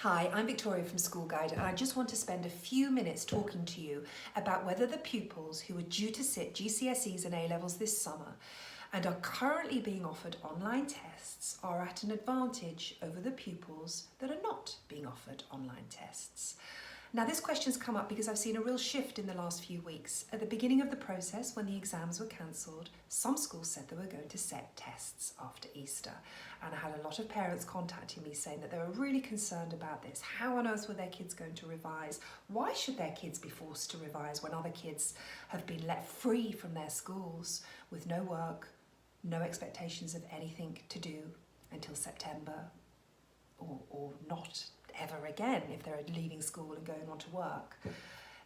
Hi, I'm Victoria from School Guide, and I just want to spend a few minutes talking to you about whether the pupils who are due to sit GCSEs and A levels this summer and are currently being offered online tests are at an advantage over the pupils that are not being offered online tests. Now, this question's come up because I've seen a real shift in the last few weeks. At the beginning of the process, when the exams were cancelled, some schools said they were going to set tests after Easter. And I had a lot of parents contacting me saying that they were really concerned about this. How on earth were their kids going to revise? Why should their kids be forced to revise when other kids have been let free from their schools with no work, no expectations of anything to do until September or not ever again if they're leaving school and going on to work.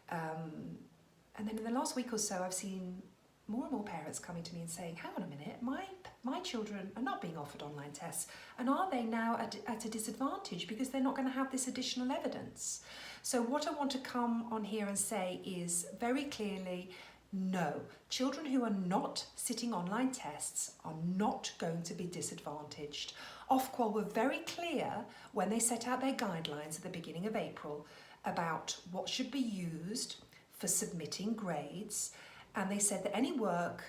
And then in the last week or so, I've seen more and more parents coming to me and saying, hang on a minute, my children are not being offered online tests, and are they now at a disadvantage because they're not going to have this additional evidence? So what I want to come on here and say is very clearly, no, children who are not sitting online tests are not going to be disadvantaged. Ofqual were very clear when they set out their guidelines at the beginning of April about what should be used for submitting grades, and they said that any work,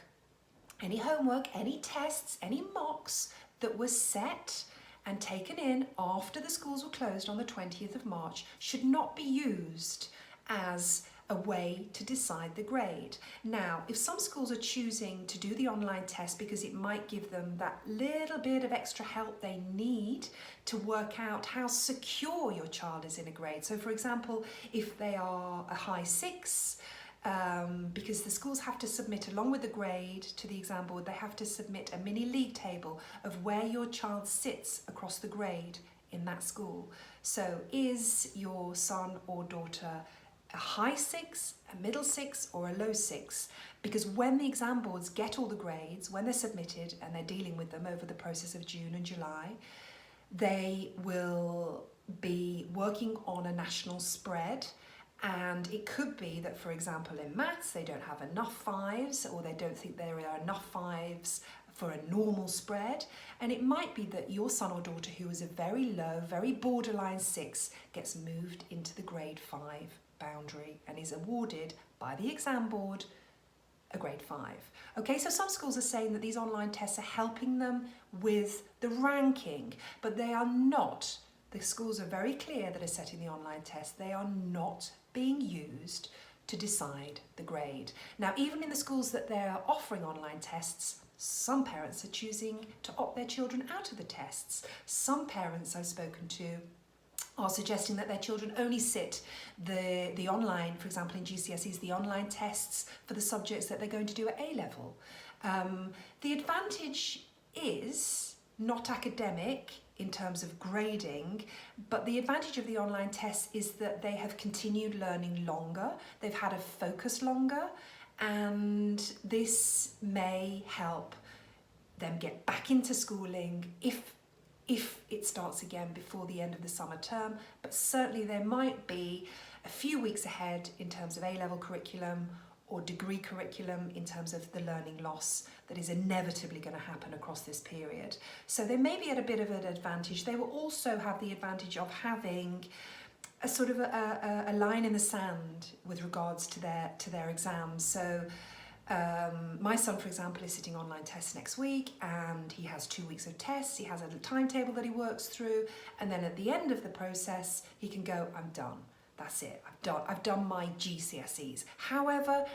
any homework, any tests, any mocks that were set and taken in after the schools were closed on the 20th of March should not be used as a way to decide the grade. Now, if some schools are choosing to do the online test because it might give them that little bit of extra help they need to work out how secure your child is in a grade. So for example, if they are a high 6, because the schools have to submit, along with the grade to the exam board, they have to submit a mini league table of where your child sits across the grade in that school. So is your son or daughter a high 6, a middle 6 or a low 6? Because when the exam boards get all the grades, when they're submitted and they're dealing with them over the process of June and July, they will be working on a national spread. And it could be that, for example, in maths, they don't have enough 5s, or they don't think there are enough 5s for a normal spread. And it might be that your son or daughter, who is a very low, very borderline 6, gets moved into the grade 5 boundary and is awarded by the exam board a grade 5. Okay, so some schools are saying that these online tests are helping them with the ranking, but they are not. The schools are very clear that are setting the online test. They are not being used to decide the grade. Now, even in the schools that they're offering online tests, some parents are choosing to opt their children out of the tests. Some parents I've spoken to are suggesting that their children only sit the online, for example in GCSEs, the online tests for the subjects that they're going to do at A level. The advantage is not academic in terms of grading, but the advantage of the online tests is that they have continued learning longer, they've had a focus longer, and this may help them get back into schooling if it starts again before the end of the summer term. But certainly there might be a few weeks ahead in terms of A-level curriculum or degree curriculum in terms of the learning loss that is inevitably going to happen across this period. So they may be at a bit of an advantage. They will also have the advantage of having a sort of a line in the sand with regards to their exams. So my son, for example, is sitting online tests next week, and he has 2 weeks of tests. He has a timetable that he works through, and then at the end of the process, he can go, I'm done. That's it. I've done my GCSEs. However,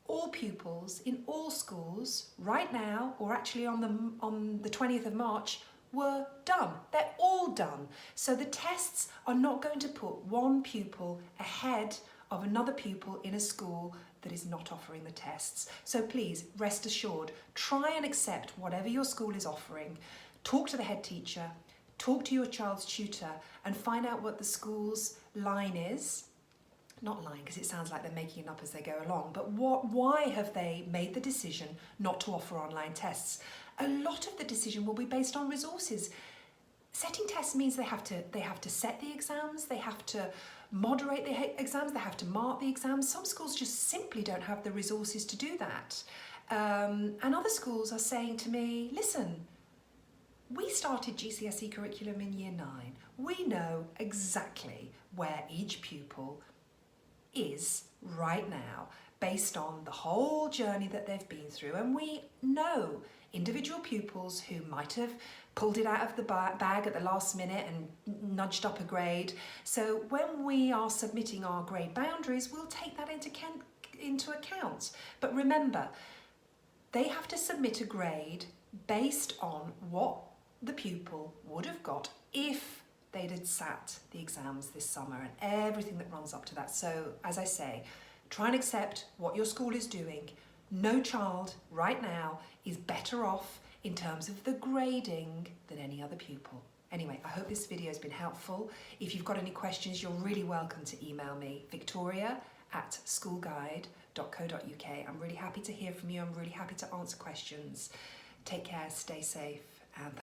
all pupils in all schools right now, or actually on the 20th of March, were done. They're all done. So the tests are not going to put one pupil ahead of another pupil in a school that is not offering the tests. So please, rest assured, try and accept whatever your school is offering. Talk to the head teacher, talk to your child's tutor, and find out what the school's line is. Not line, because it sounds like they're making it up as they go along, but why have they made the decision not to offer online tests? A lot of the decision will be based on resources. Setting tests means they have to set the exams, they have to moderate the exams, they have to mark the exams. Some schools just simply don't have the resources to do that. And other schools are saying to me, listen, We started GCSE curriculum in year 9. We know exactly where each pupil is right now based on the whole journey that they've been through, and we know individual pupils who might have pulled it out of the bag at the last minute and nudged up a grade. So when we are submitting our grade boundaries, we'll take that into account. But remember, they have to submit a grade based on what the pupil would have got if they'd had sat the exams this summer and everything that runs up to that. So as I say, try and accept what your school is doing. No child right now is better off in terms of the grading than any other pupil. Anyway, I hope this video has been helpful. If you've got any questions, you're really welcome to email me, victoria@schoolguide.co.uk. I'm really happy to hear from you. I'm really happy to answer questions. Take care, stay safe, and